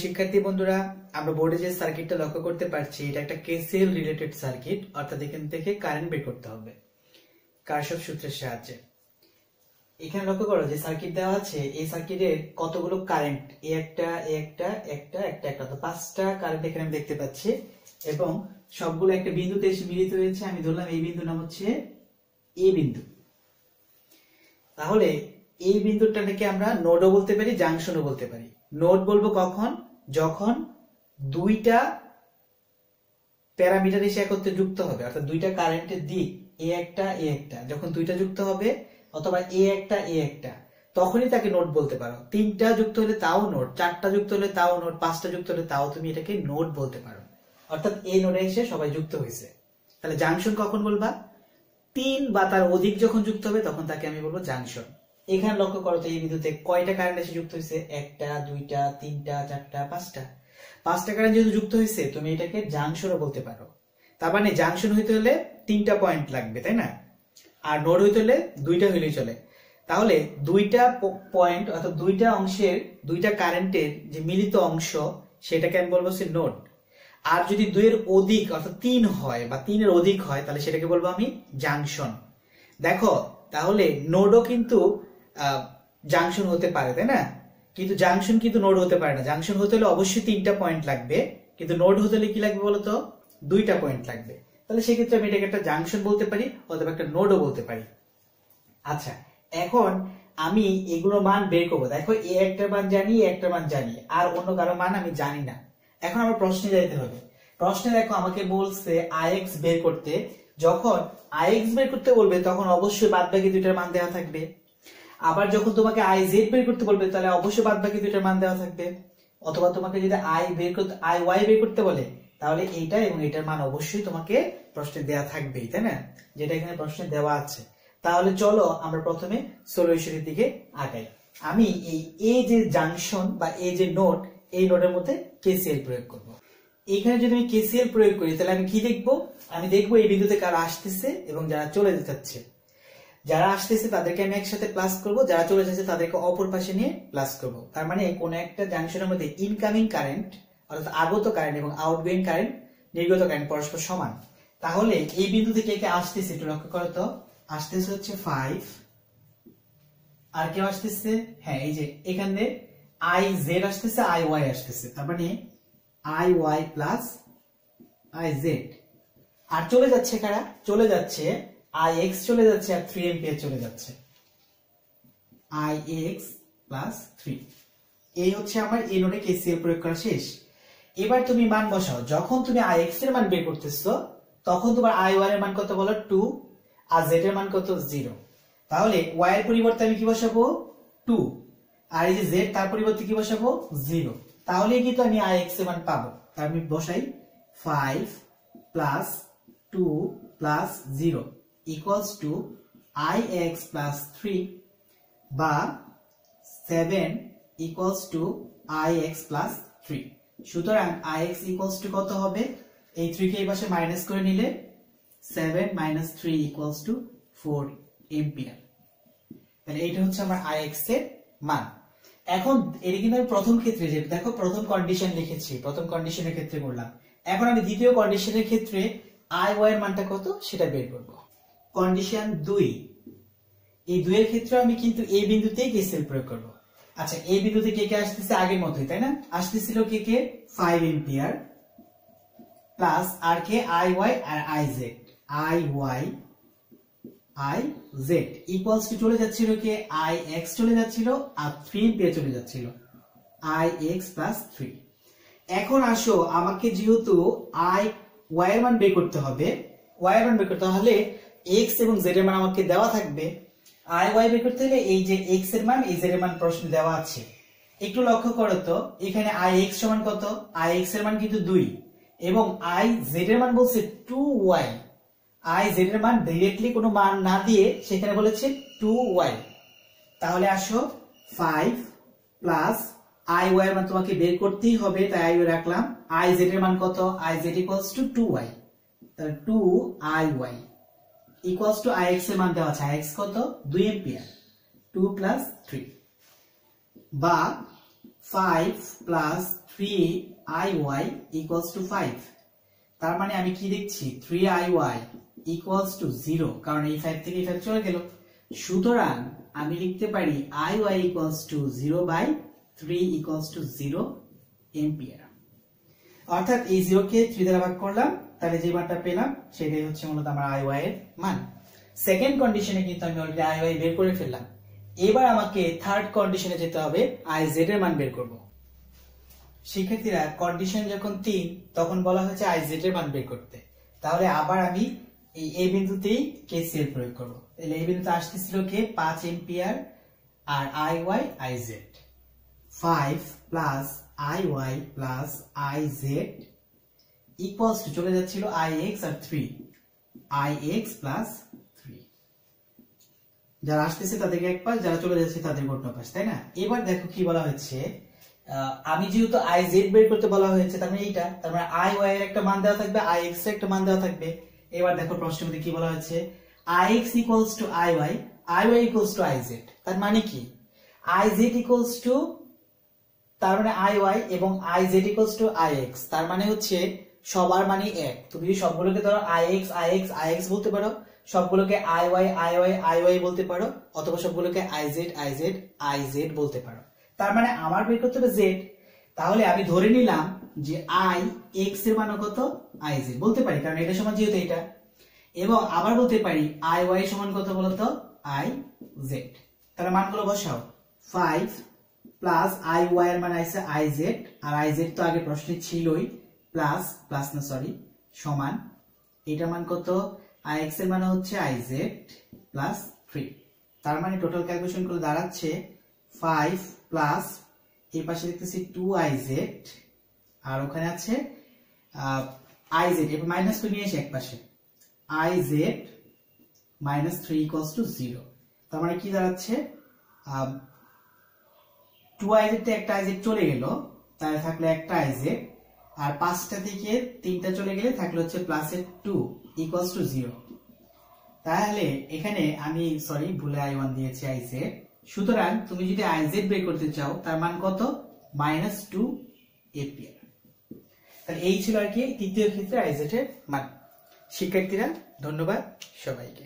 শিক্ষার্থী বন্ধুরা, আমরা বোর্ডে যে সার্কিটটা লক্ষ্য করতে পারছি এটা একটা কেসিএল রিলেটেড সার্কিট, অর্থাৎ এখান থেকে কারেন্ট বের করতে হবে কারশফ সূত্রের সাহায্যে। এখানে লক্ষ্য করো যে সার্কিট দেওয়া আছে, এই সার্কিটের কতগুলো কারেন্ট, একটা তো 5টা কারেন্ট এখানে আমি দেখতে পাচ্ছি এবং সবগুলো একটা বিন্দুতে এসে মিলিত হয়েছে। আমি ধরলাম এই বিন্দুর নাম হচ্ছে এ বিন্দু। তাহলে এই বিন্দুটাকে আমরা নোডও বলতে পারি, জাংশনও বলতে পারি। নোড বলবো কখন? যখন দুইটা প্যারামিটার এসে একত্রে যুক্ত হবে, অর্থাৎ দুইটা কারেন্টের দিক এ একটা যখন দুইটা যুক্ত হবে, অথবা এ একটা, তখনই তাকে নোড বলতে পারো। 3টা যুক্ত হলে তাও নোড, 4টা যুক্ত হলে তাও নোড, 5টা যুক্ত হলে তাও তুমি এটাকে নোড বলতে পারো। অর্থাৎ এই নোডে এসে সবাই যুক্ত হয়েছে। তাহলে জাংশন কখন বলবা? 3 বা তার অধিক যখন যুক্ত হবে তখন তাকে আমি বলবো জাংশন। এখানে লক্ষ্য করো তো এই বিন্দুতে কয়টা কারেন্ট এসে যুক্ত হয়েছে? 1টা, 2টা, 3টা, 4টা, 5টা। 5টা কারেন্ট যেহেতু যুক্ত হয়েছে তুমি এটাকে জাংশনও বলতে পারো। তার মানে জাংশন হইতে হলে 3টা পয়েন্ট লাগবে, তাই না? আর নোড হইতে হলে 2টা হইলেই চলে। তাহলে 2টা পয়েন্ট অর্থাৎ 2টা অংশের 2টা কারেন্টের যে মিলিত অংশ সেটাকে আমি বলবো সে নোড। আর যদি 2 এর অধিক অর্থাৎ 3 হয় বা 3 এর অধিক হয় তাহলে সেটাকে বলবো আমি জাংশন। দেখো তাহলে নোডও কিন্তু জাংশন হতে পারে, তাই না? কিন্তু জাংশন কিন্তু নোড হতে পারে না। জাংশন হতে হলে অবশ্যই 3টা পয়েন্ট লাগবে, কিন্তু নোড হতে হলে কি লাগবে বলতো? 2টা পয়েন্ট লাগবে। তাহলে সেক্ষেত্রে আমি এটাকে একটা জাংশন বলতে পারি অথবা একটা নোডও বলতে পারি। আচ্ছা, এখন আমি এগুলোর মান বের করবো। দেখো এ একটা মান জানি, একটা মান জানি, আর অন্য কারো মান আমি জানি না। এখন আমার প্রশ্নে যাইতে হবে। প্রশ্নে দেখো আমাকে বলছে আইএক্স বের করতে। যখন আইএক্স বের করতে বলবে তখন অবশ্যই বাদবাকি দুইটার মান দেওয়া থাকবে। আবার যখন তোমাকে আই জেড বের করতে বলবে তাহলে অবশ্যই বাদবাকি দুইটার মান দেওয়া থাকবে। অথবা তোমাকে যদি আই ওয়াই বের করতে বলে তাহলে এইটা এবং এটার মান অবশ্যই তোমাকে প্রশ্নে দেওয়া থাকবেই, তাই না? যেটা এখানে প্রশ্নে দেওয়া আছে। তাহলে চলো আমরা প্রথমে সলিউশনের দিকে আগাই। আমি এই যে জাংশন বা এই যে নোড, এই নোডের মধ্যে কেসিএল প্রয়োগ করব। এখানে যদি আমি কেসিএল প্রয়োগ করি তাহলে আমি কি দেখবো? আমি দেখবো এই বিন্দুতে কারা আসতেছে এবং যারা চলে যাচ্ছে। যারা আসতেছে তাদেরকে আমি একসাথে প্লাস করব, যারা চলে যাচ্ছে তাদেরকে অপর পাশে নিয়ে প্লাস করব। তার মানে কোন একটা জাংশনের মধ্যে ইনকামিং কারেন্ট অর্থাৎ আগত কারেন্ট এবং আউটগোয়িং কারেন্ট, নির্গত কারেন্ট পরস্পর সমান। তাহলে এই বিন্দু থেকে কে আসতেছে একটু লক্ষ্য করো তো। আসতেছে হচ্ছে 5, আর কেউ আসতেছে, হ্যাঁ এই যে এখানে আই জেড আসতেছে, আই ওয়াই আসতেছে। তার মানে I Y plus I Z. আর চলে যাচ্ছে কারা? চলে যাচ্ছে আই এক্স, চলে যাচ্ছে আর 3 এম্পিয়ার চলে যাচ্ছে। I x plus 3। এই হচ্ছে আমার এই নোডে কেসিএল প্রয়োগ করা শেষ। এবার তুমি মান বসাও। যখন তুমি আই এক্স এর মান বের করতেছো তখন তোমার আই ওয়াই এর মান কত বলো? 2, আর জেড এর মান কত? 0। তাহলে ওয়াই এর পরিবর্তে আমি কি বসাবো? 2, আর এই যে জেড তার পরিবর্তে কি বসাবো? 0। তাহলে কিন্তু আমি আই এক্স এর মান পাবো। তার আমি বসাই 5 plus 2 plus 0 equals to ix plus 3 বা 7 equals to ix plus 3। সুতরাং ix equals to কত হবে? এই 3 কে এই পাশে মাইনাস করে নিলে 7 minus 3 equals to 4 এম্পিয়ার। তাহলে এইটা হচ্ছে আমার ix এর মান। এখন এটা কিন্তু আমি প্রথম ক্ষেত্রে, যে দেখো প্রথম কন্ডিশন লিখেছি, প্রথম কন্ডিশনের ক্ষেত্রে করলাম। এখন আমি দ্বিতীয় কন্ডিশনের ক্ষেত্রে আই ওয়াই এর মানটা কত সেটা বের করব। কন্ডিশন 2, এই 2 এর ক্ষেত্রে আমি কিন্তু এই বিন্দুতেই কেসিএল প্রয়োগ করব। আচ্ছা, এই বিন্দুতে কে কে আসতেছে? আগের মতই, তাই না? আসতেছিল কে 5 এম্পিয়ার প্লাস আর কে আই ওয়াই আর I Z. I Y I Z equals to চলে যাচ্ছিল কে আই এক্স চলে যাচ্ছিল আর 3 এম্পিয়ার চলে যাচ্ছিল। I x plus 3। এখন আসো আমাকে যেহেতু আই ওয়াই এর মান বের করতে হবে, ওয়াই এর মান বের করতে হলে এক্স এবং জেড এর মান আমাকে দেওয়া থাকবে। আই ওয়াই বের করতে হলে এই যে এক্স এর মান, এই জেড এর মান প্রশ্নে দেওয়া আছে। একটু লক্ষ্য করো তো, এখানে আই এক্স সমান কত? আই এক্স এর মান কিন্তু 2 এবং আই জেড এর মান বলছে 2y। আই জেড এর মান ডাইরেক্টলি কোনো মান না দিয়ে সেখানে বলেছে 2y। তাহলে আসো 5 প্লাস আই ওয়াই এর মান তোমাকে বের করতেই হবে, তাই আই ওয়াই রাখলাম। আই জেড এর মান কত? I Z equals two 2y। তাহলে 2iy ইকুয়ালস টু ix এর মান দেওয়া আছে। ix কত? 2 এম্পিয়ার। 2 প্লাস 3 বা 5 প্লাস 3iy ইকুয়ালস টু 5। তার মানে আমি কি দেখছি 3iy ইকুয়ালস টু 0, কারণ এই 5 থেকে এই 5 চলে গেল। সুতরাং আমি লিখতে পারি iy equals to 0/3 equals to 0 ampere. অর্থাৎ এই 0 কে 3 দ্বারা ভাগ করলাম, তাহলে যে মানটা পেলাম সেটাই হচ্ছে মূলত আমার iy এর মান। সেকেন্ড কন্ডিশনে কিন্তু আমি অলরেডি iy বের করে ফেললাম। এবার আমাকে থার্ড কন্ডিশনে যেতে হবে, iz এর মান বের করব। শিক্ষার্থীরা, কন্ডিশন যখন 3 তখন বলা হয়েছে iz এর মান বের করতে। তাহলে আবার আমি এই a বিন্দুতেই KCL প্রয়োগ করব। তাহলে এই বিন্দুতে আসতেছিল কে 5 এম্পিয়ার আর iy iz 5 plus iy plus iz equals to চলে যাচ্ছিল ix আর 3 ix প্লাস 3। যারা আসতেছে তাদেরকে এক পাশ, যারা চলে যাচ্ছে তাদের অন্য পাশ, তাই না? এবার দেখো কি বলা হয়েছে, আমি যেহেতু iz বের করতে বলা হয়েছে, তার মানে এইটা, তার মানে iy এর একটা মান দেওয়া থাকবে, ix এর একটা মান দেওয়া থাকবে। এবার দেখো প্রশ্নের মধ্যে কি বলা হয়েছে, ix equals to iy, iy equals to iz। তার মানে কি iz ইকুয়ালস টু, তার মানে iy এবং iz ইকুয়ালস টু ix, তার মানে হচ্ছে সবার মানে এক। তুমি যদি সবগুলোকে ধরো ix ix ix বলতে পারো, সবগুলোকে iy iy iy বলতে পারো, অথবা সবগুলোকে iz iz iz বলতে পারো। তার মানে আমার বের করতে হবে z। তাহলে আমি ধরে নিলাম যে i x এর মান কত, iz বলতে পারি, কারণ এটা সমান যেহেতু এটা। এবং আবার বলতে পারি iy সমান কত বলতো, iz। তাহলে মানগুলো বসাও, 5 প্লাস iy এর মান আছে iz, আর iz তো আগে প্রশ্নে ছিলই, প্লাস প্লাস না সরি সমান, এটার মান কত, ix এর মান হচ্ছে iz প্লাস 3। তার মানে টোটাল ক্যালকুলেশন করে দাঁড়াচ্ছে 5 প্লাস এই পাশে দেখতেছি 2iz আর ওখানে আছে iz, এবার মাইনাস করে নিয়ে এসে এক পাশে iz মাইনাস 3 ইকুয়ালস টু 0। তার মানে কি দাঁড়াচ্ছে, 2iz তে একটা iz চলে গেল, তাহলে থাকলো একটা iz, আর 5টা থেকে 3টা চলে গেলে থাকলো হচ্ছে প্লাস এর 2 ইকুয়ালস টু 0। তাহলে এখানে আমি সরি ভুলে i1 দিয়েছি iz। সুতরাং তুমি যদি iz বের করতে চাও, তার মান কত, -2 এম্পিয়ার। তাহলে এই ছিল আর কি তৃতীয় ক্ষেত্রে iz এর মান। শিক্ষার্থীরা, ধন্যবাদ সবাইকে।